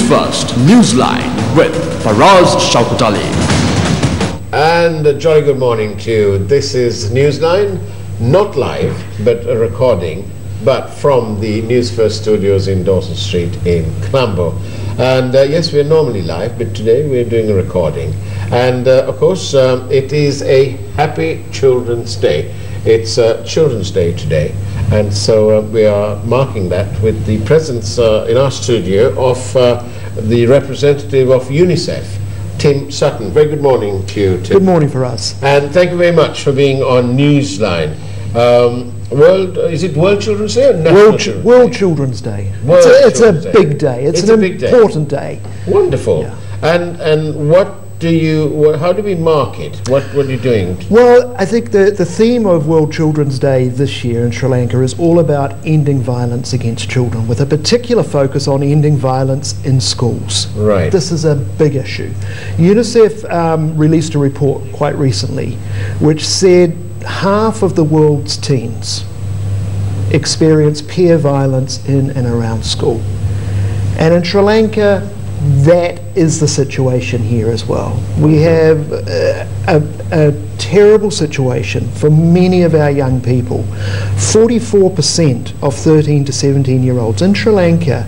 Newsfirst, Newsline with Faraz Shauketaly. And a jolly good morning to you. This is Newsline, not live, but a recording, but from the Newsfirst studios in Dawson Street in Colombo. And yes, we are normally live, but today we are doing a recording. And of course, it is a happy Children's Day. It's Children's Day today. And so we are marking that with the presence in our studio of the representative of UNICEF, Tim Sutton. Very good morning to you, Tim. Good morning for us. And thank you very much for being on Newsline. Is it World Children's Day or National World Children's Day. It's a big day. It's an important day. Wonderful. Yeah. And what do you? How do we mark it? What are you doing? Well, I think the theme of World Children's Day this year in Sri Lanka is all about ending violence against children, with a particular focus on ending violence in schools. Right. This is a big issue. UNICEF released a report quite recently which said half of the world's teens experience peer violence in and around school. And in Sri Lanka, that is the situation here as well. We have a terrible situation for many of our young people. 44% of 13 to 17-year-olds in Sri Lanka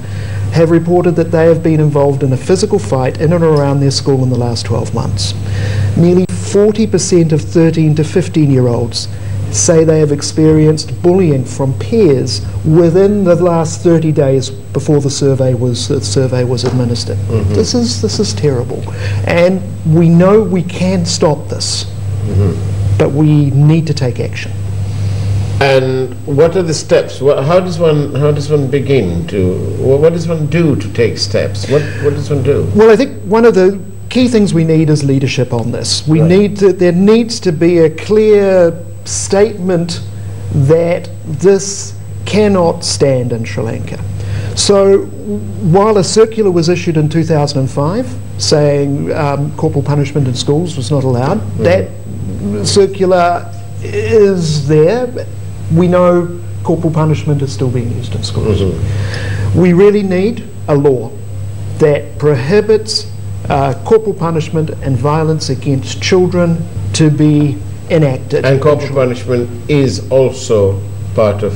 have reported that they have been involved in a physical fight in and around their school in the last 12 months. Nearly 40% of 13 to 15-year-olds say they have experienced bullying from peers within the last 30 days before the survey was administered. Mm-hmm. This is terrible, and we know we can stop this, but we need to take action. And what are the steps? How does one begin to? What does one do to take steps? What does one do? Well, I think one of the key things we need is leadership on this. There needs to be a clear statement that this cannot stand in Sri Lanka. So while a circular was issued in 2005 saying corporal punishment in schools was not allowed, that circular is there. We know corporal punishment is still being used in schools. We really need a law that prohibits corporal punishment and violence against children to be enacted. And corporal punishment is also part of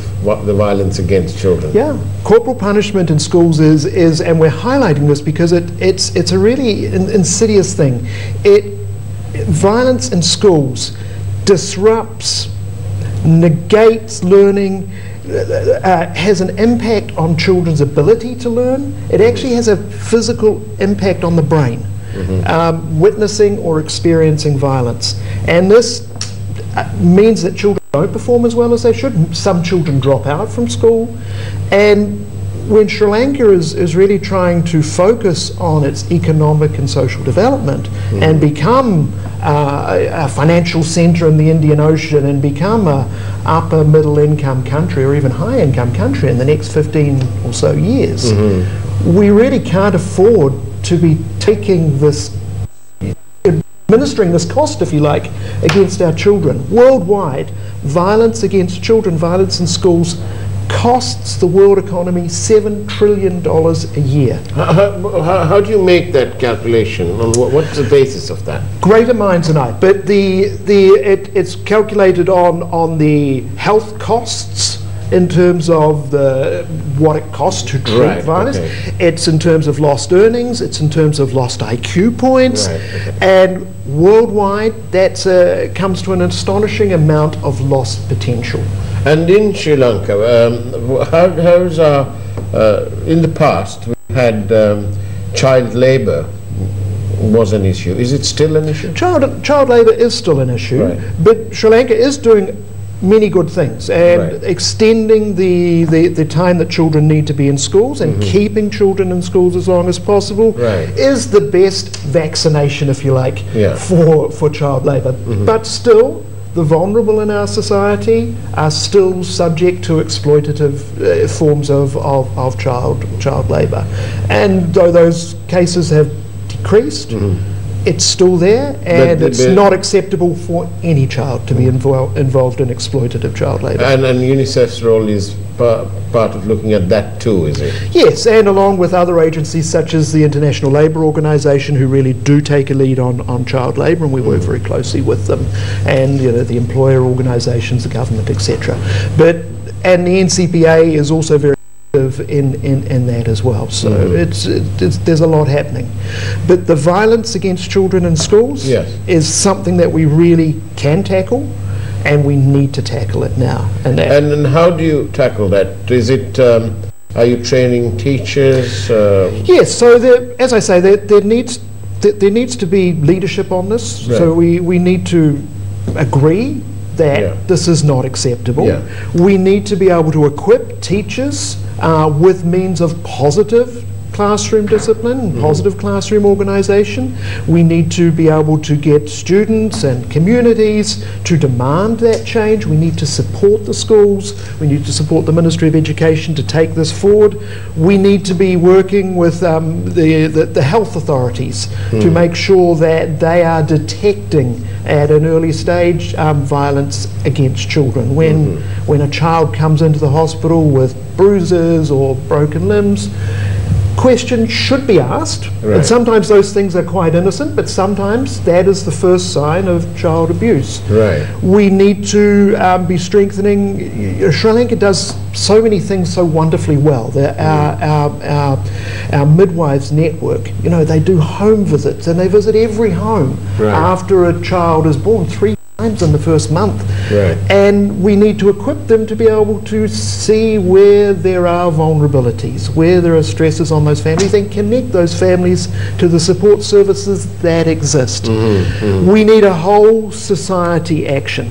the violence against children. Yeah, corporal punishment in schools is and we're highlighting this because it's a really insidious thing. Violence in schools disrupts, negates learning, has an impact on children's ability to learn. It actually has a physical impact on the brain. Witnessing or experiencing violence, and this means that children don't perform as well as they should. Some children drop out from school, and when Sri Lanka is really trying to focus on its economic and social development and become a financial centre in the Indian Ocean and become a upper middle income country or even high income country in the next 15 or so years, we really can't afford to be taking this, administering this cost, if you like, against our children. Worldwide, violence against children, violence in schools, costs the world economy $7 trillion a year. How do you make that calculation? What's the basis of that? Greater minds than I, but it's calculated on the health costs in terms of what it costs to treat violence. It's in terms of lost earnings, it's in terms of lost IQ points, and worldwide that comes to an astonishing amount of lost potential. And in Sri Lanka, how's in the past we had child labour was an issue. Is it still an issue? Child labour is still an issue, but Sri Lanka is doing many good things, and extending the time that children need to be in schools and keeping children in schools as long as possible is the best vaccination, if you like, for child labour. But still, the vulnerable in our society are still subject to exploitative forms of child labour. And though those cases have decreased, it's still there, and it's not acceptable for any child to be involved in exploitative child labour. And UNICEF's role is part of looking at that too, is it? Yes, and along with other agencies such as the International Labour Organisation, who really do take a lead on child labour, and we work very closely with them, and the employer organisations, the government, etc. And the NCPA is also very in that as well, so there's a lot happening. But the violence against children in schools is something that we really can tackle, and we need to tackle it now. And how do you tackle that? Is it are you training teachers? Yes, so as I say, there needs to be leadership on this. Right. So we need to agree that this is not acceptable. We need to be able to equip teachers with means of positive classroom discipline, positive classroom organisation. We need to be able to get students and communities to demand that change. We need to support the schools. We need to support the Ministry of Education to take this forward. We need to be working with the health authorities to make sure that they are detecting at an early stage violence against children. When a child comes into the hospital with bruises or broken limbs, questions should be asked, and sometimes those things are quite innocent, but sometimes that is the first sign of child abuse. We need to be strengthening. Sri Lanka does so many things so wonderfully well. Our midwives network, they do home visits, and they visit every home after a child is born 3 times in the first month. And we need to equip them to be able to see where there are vulnerabilities, where there are stresses on those families, and connect those families to the support services that exist. We need a whole society action.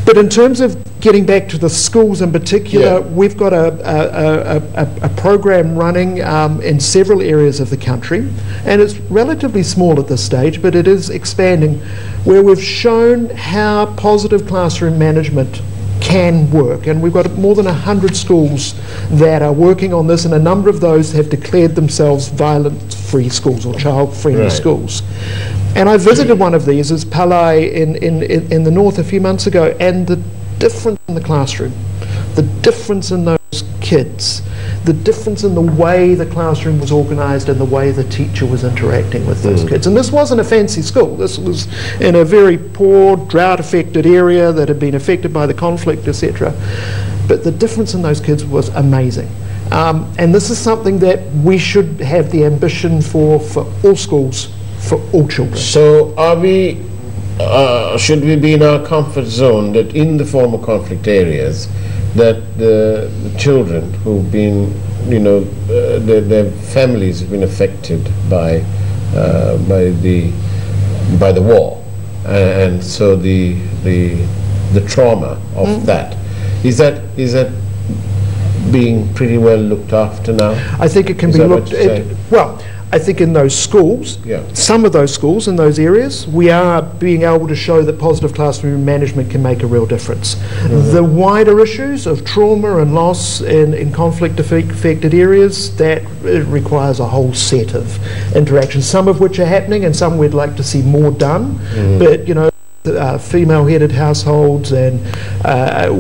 But in terms of getting back to the schools in particular, we've got a program running in several areas of the country, and it's relatively small at this stage, but it is expanding, where we've shown how positive classroom management can work, and we've got more than 100 schools that are working on this, and a number of those have declared themselves violence-free schools or child-friendly schools. And I visited one of these, as Palai in the north a few months ago, and the difference in the classroom, the difference in those kids, the difference in the way the classroom was organised and the way the teacher was interacting with those kids. And this wasn't a fancy school. This was in a very poor, drought-affected area that had been affected by the conflict, etc. But the difference in those kids was amazing. And this is something that we should have the ambition for all schools, for all children. So are we, should we be in our comfort zone that in the former conflict areas that the children who've been, their families have been affected by the war, and so the trauma of that is being pretty well looked after now? I think it can be looked at. Well, I think in those schools, some of those schools in those areas, we are being able to show that positive classroom management can make a real difference. The wider issues of trauma and loss in conflict-affected areas, that it requires a whole set of interactions, some of which are happening and some we'd like to see more done. But, female-headed households and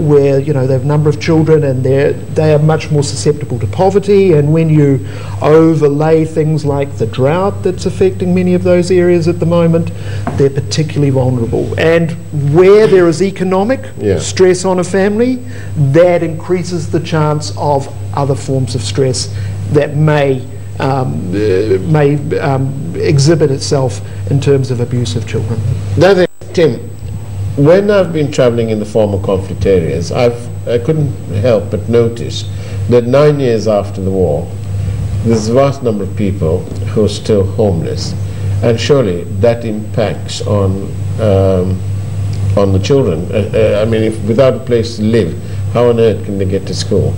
where they have a number of children and they are much more susceptible to poverty, and when you overlay things like the drought that's affecting many of those areas at the moment, they're particularly vulnerable. And where there is economic stress on a family, that increases the chance of other forms of stress that may exhibit itself in terms of abuse of children. Tim, when I've been travelling in the former conflict areas, I couldn't help but notice that 9 years after the war, there's a vast number of people who are still homeless, and surely that impacts on the children. I mean, if without a place to live, how on earth can they get to school,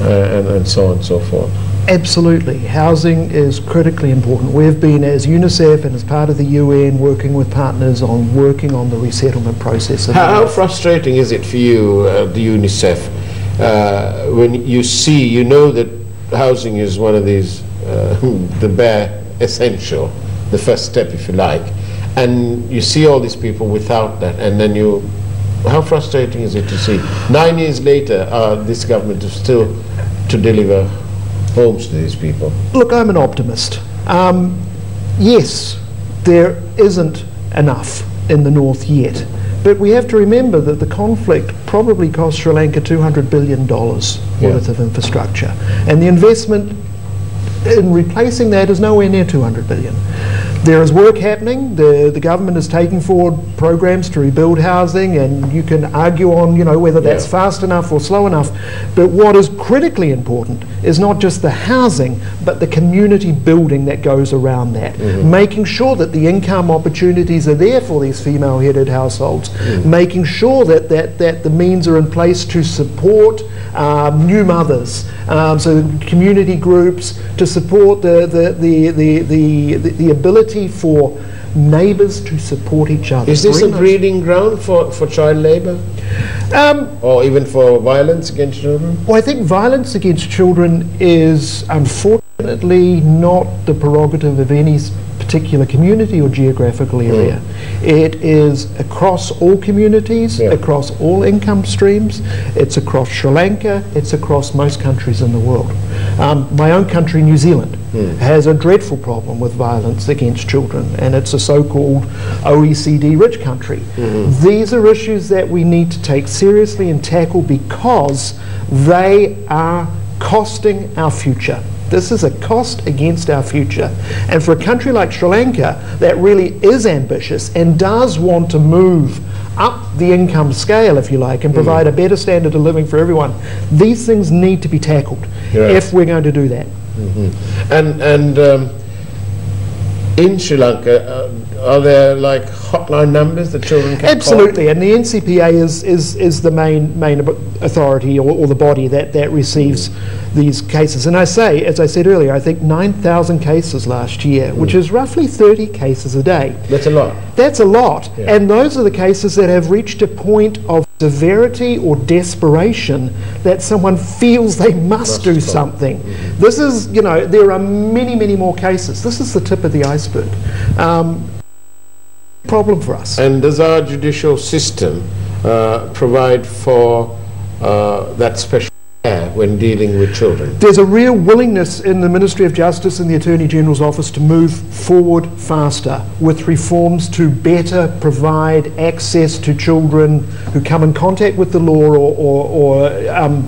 and so on and so forth? Absolutely. Housing is critically important. We've been, as UNICEF and as part of the UN, working with partners on the resettlement process. How frustrating is it for you, the UNICEF, when you know that housing is one of these, the bare essential, the first step, if you like, and you see all these people without that, and then how frustrating is it to see 9 years later this government is still to deliver homes to these people? Look, I'm an optimist. Yes, there isn't enough in the north yet, but we have to remember that the conflict probably cost Sri Lanka $200 billion worth of infrastructure, and the investment in replacing that is nowhere near 200 billion. There is work happening. The government is taking forward programs to rebuild housing, and you can argue on whether that's fast enough or slow enough. But what is critically important is not just the housing, but the community building that goes around that. Making sure that the income opportunities are there for these female-headed households. Making sure that the means are in place to support new mothers, so community groups, to support the ability for neighbours to support each other. Is this a breeding ground for child labour? Or even for violence against children? Well, I think violence against children is unfortunately not the prerogative of any particular community or geographical area. It is across all communities, across all income streams. It's across Sri Lanka, it's across most countries in the world. My own country, New Zealand, has a dreadful problem with violence against children, and it's a so-called OECD rich country. These are issues that we need to take seriously and tackle because they are costing our future. This is a cost against our future. And for a country like Sri Lanka that really is ambitious and does want to move up the income scale, if you like, and provide a better standard of living for everyone, these things need to be tackled if we're going to do that. And in Sri Lanka, are there like hotline numbers that children can Absolutely, call? and the NCPA is the main authority or the body that receives these cases. And I say, as I said earlier, I think 9,000 cases last year, which is roughly 30 cases a day. That's a lot. That's a lot, and those are the cases that have reached a point of severity or desperation that someone feels they must do something. This is, there are many more cases. This is the tip of the iceberg. Problem for us. And does our judicial system provide for that special care when dealing with children? There's a real willingness in the Ministry of Justice and the Attorney General's office to move forward faster with reforms to better provide access to children who come in contact with the law or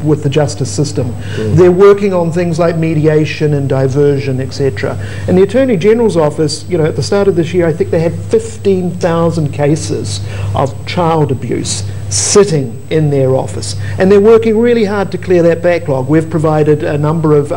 with the justice system. They're working on things like mediation and diversion, etc. And the Attorney General's office, at the start of this year, I think they had 15,000 cases of child abuse sitting in their office, and they're working really hard to clear that backlog. We've provided a number of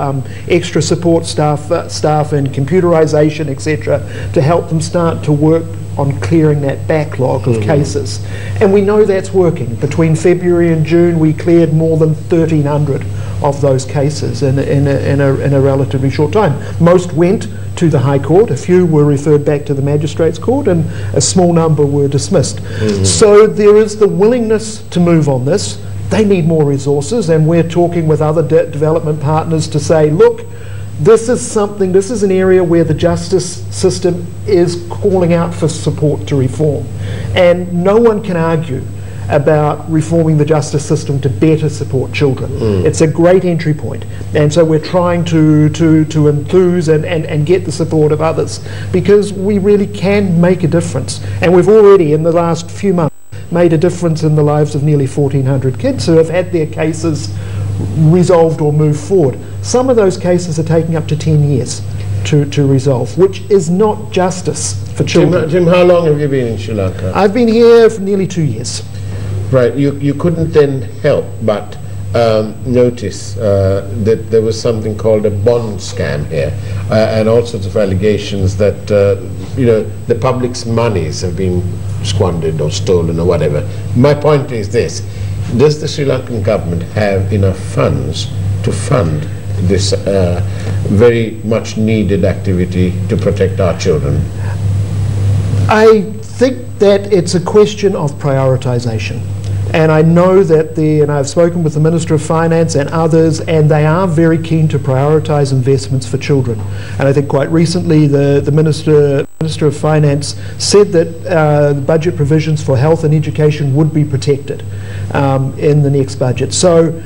extra support staff and computerization, etc., to help them start to work on clearing that backlog of cases. And we know that's working. Between February and June, we cleared more than 1,300 of those cases in a relatively short time. Most went to the High Court, a few were referred back to the Magistrates Court, and a small number were dismissed. So there is the willingness to move on this. They need more resources, and we're talking with other development partners to say, look, this is an area where the justice system is calling out for support to reform. And no one can argue about reforming the justice system to better support children. It's a great entry point, and so we're trying to enthuse and get the support of others, because we really can make a difference. And we've already, in the last few months, made a difference in the lives of nearly 1,400 kids who have had their cases resolved or moved forward. Some of those cases are taking up to 10 years to resolve, which is not justice for children. Jim, how long have you been in Sri Lanka? I've been here for nearly 2 years. Right, you couldn't then help but notice that there was something called a bond scam here, and all sorts of allegations that the public's monies have been squandered or stolen or whatever. My point is this: does the Sri Lankan government have enough funds to fund this very much needed activity to protect our children? I think that it's a question of prioritization. And I know that and I've spoken with the Minister of Finance and others, and they are very keen to prioritise investments for children. And I think quite recently the Minister of Finance said that the budget provisions for health and education would be protected in the next budget. So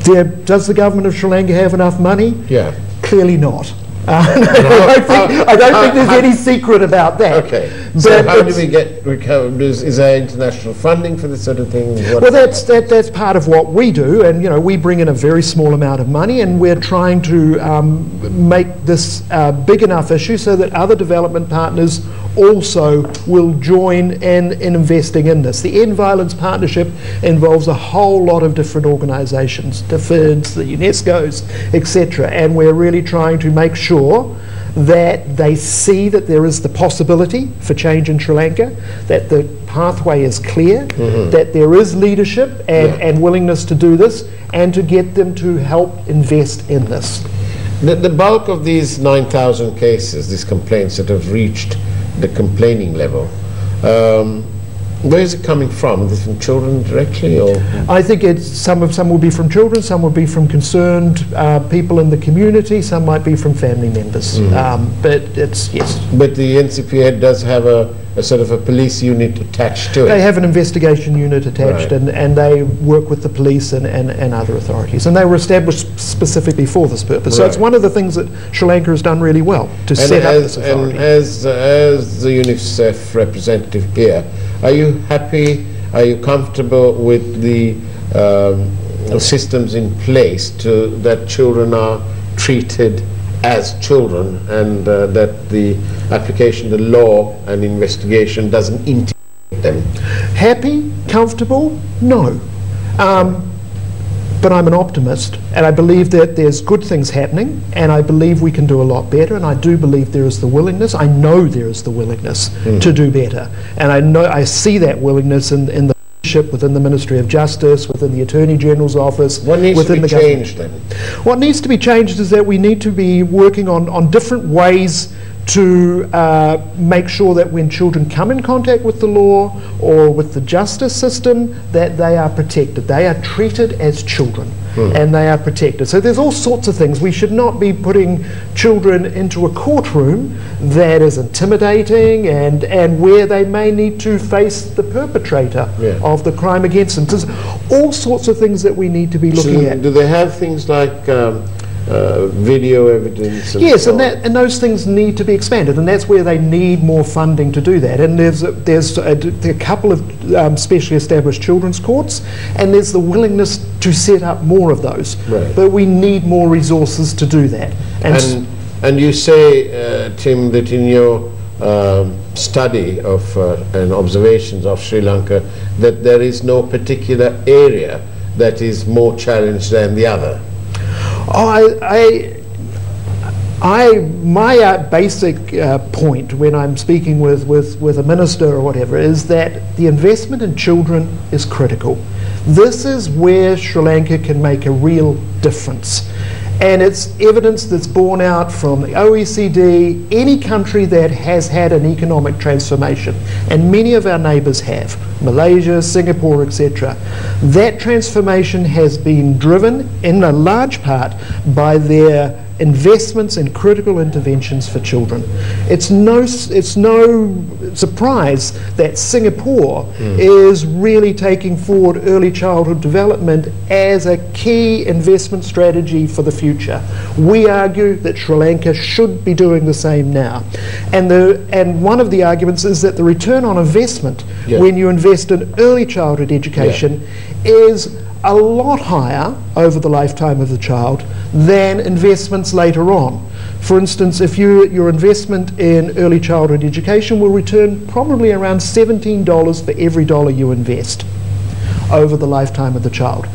does the government of Sri Lanka have enough money? Yeah. Clearly not. I don't think there's any secret about that. Okay. So how do we get recovered? Is there international funding for this sort of thing? Well, that's part of what we do, and we bring in a very small amount of money, and we're trying to make this big enough issue so that other development partners also will join in investing in this. The End Violence Partnership involves a whole lot of different organisations, the FIDs, the UNESCOs, etc., and we're really trying to make sure that they see that there is the possibility for change in Sri Lanka, that the pathway is clear, that there is leadership and willingness to do this, and to get them to help invest in this. The bulk of these 9,000 cases, these complaints that have reached the complaining level, where is it coming from? Is it from children directly, or? I think some will be from children, some will be from concerned people in the community, some might be from family members. But it's, yes. But the NCPA does have a sort of a police unit attached to it. They have an investigation unit attached, right. and they work with the police and other authorities. And they were established specifically for this purpose. Right. So it's one of the things that Sri Lanka has done really well, to set up this authority. And as the UNICEF representative here, are you happy, are you comfortable with the systems in place that children are treated as children, and that the application of the law and investigation doesn't intimidate them? Happy? Comfortable? No. But I'm an optimist, and I believe that there's good things happening, and I believe we can do a lot better, and I do believe there is the willingness, I know there is the willingness to do better. And I see that willingness in the leadership within the Ministry of Justice, within the Attorney General's office, what needs within to be the government. changed then? What needs to be changed is that we need to be working on different ways to make sure that when children come in contact with the law or with the justice system, that they are protected. They are treated as children, and they are protected. So there's all sorts of things. We should not be putting children into a courtroom that is intimidating and where they may need to face the perpetrator of the crime against them. There's all sorts of things that we need to be looking at. Do they have things like video evidence? Yes, and those things need to be expanded, and that's where they need more funding to do that. And there's a couple of specially established children's courts, and there's the willingness to set up more of those. Right. But we need more resources to do that. And you say, Tim, that in your study of and observations of Sri Lanka, that there is no particular area that is more challenged than the other. My basic point when I'm speaking with a minister or whatever is that the investment in children is critical. This is where Sri Lanka can make a real difference. And it's evidence that's borne out from the OECD, any country that has had an economic transformation, and many of our neighbours have, Malaysia, Singapore, etc. That transformation has been driven in a large part by their investments in critical interventions for children. It's no surprise that Singapore is really taking forward early childhood development as a key investment strategy for the future. We argue that Sri Lanka should be doing the same now. And one of the arguments is that the return on investment when you invest in early childhood education is a lot higher over the lifetime of the child than investments later on. For instance, if your investment in early childhood education will return probably around $17 for every dollar you invest over the lifetime of the child.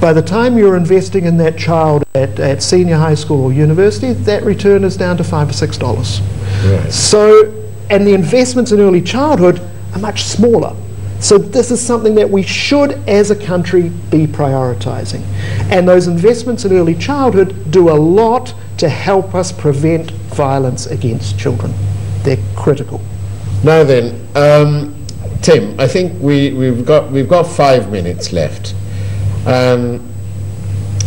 By the time you're investing in that child at senior high school or university, that return is down to $5 or $6. Right. So, and the investments in early childhood are much smaller. So this is something that we should, as a country, be prioritising. And those investments in early childhood do a lot to help us prevent violence against children. They're critical. Now then, Tim, I think we've got 5 minutes left.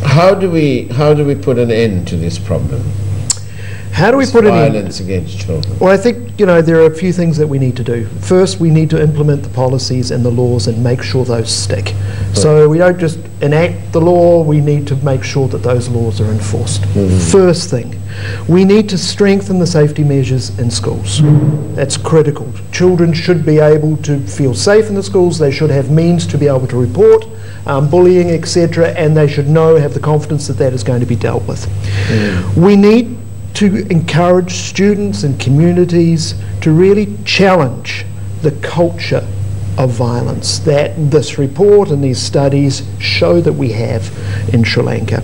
How do we put an end to this problem? How do we put an end? Violence against children. Well, I think, there are a few things that we need to do. First, we need to implement the policies and the laws and make sure those stick. So we don't just enact the law, we need to make sure that those laws are enforced. First thing, we need to strengthen the safety measures in schools. That's critical. Children should be able to feel safe in the schools, they should have means to be able to report bullying, etc., and they should have the confidence that that is going to be dealt with. We need to encourage students and communities to really challenge the culture of violence that this report and these studies show that we have in Sri Lanka.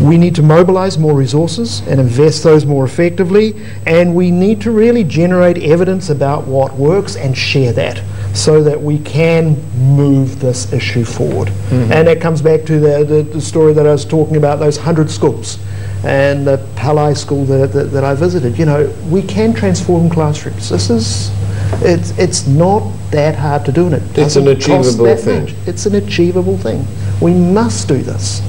We need to mobilise more resources and invest those more effectively, and we need to really generate evidence about what works and share that so that we can move this issue forward. And that comes back to the story that I was talking about, those 100 schools and the Palai school that I visited. We can transform classrooms. It's not that hard to do it. It's an achievable thing. It's an achievable thing. We must do this.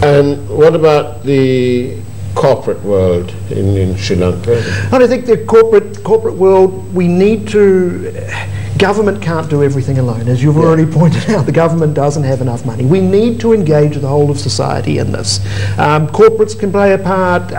And what about the corporate world in Sri Lanka? And I think the corporate world, we need to. Government can't do everything alone. As you've already pointed out, the government doesn't have enough money. We need to engage the whole of society in this. Corporates can play a part,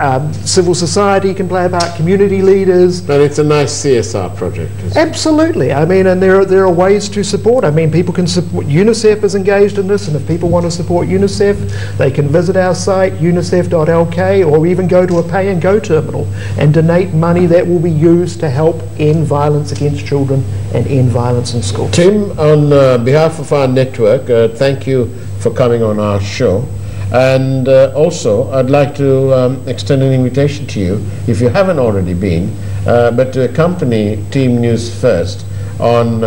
civil society can play a part, community leaders. And it's a nice CSR project. Absolutely. I mean, and there are ways to support. I mean, people can support. UNICEF is engaged in this, and if people want to support UNICEF, they can visit our site, Newsfirst.lk, or even go to a pay and go terminal and donate money that will be used to help end violence against children and end violence in schools. Tim, on behalf of our network, thank you for coming on our show. And also, I'd like to extend an invitation to you, if you haven't already been, but to accompany Team News First on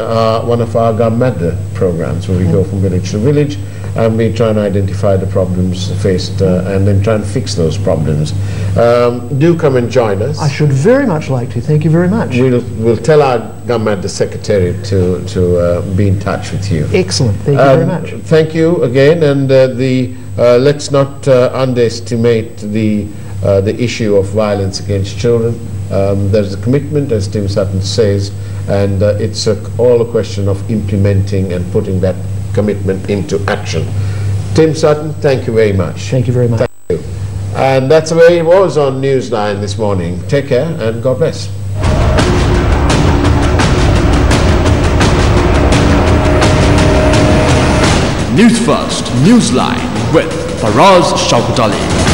one of our Gammadda programs, where we go from village to village, and we try and identify the problems faced and then try and fix those problems. Do come and join us. I should very much like to. Thank you very much. We'll tell our Gammadda secretary to be in touch with you. Excellent. Thank you very much. Thank you again, and let's not underestimate the issue of violence against children. There's a commitment, as Tim Sutton says, and it's all a question of implementing and putting that commitment into action. Tim Sutton, thank you very much. Thank you very much. Thank you. And that's the way it was on Newsline this morning. Take care and God bless. News First, Newsline with Faraz Shauketaly.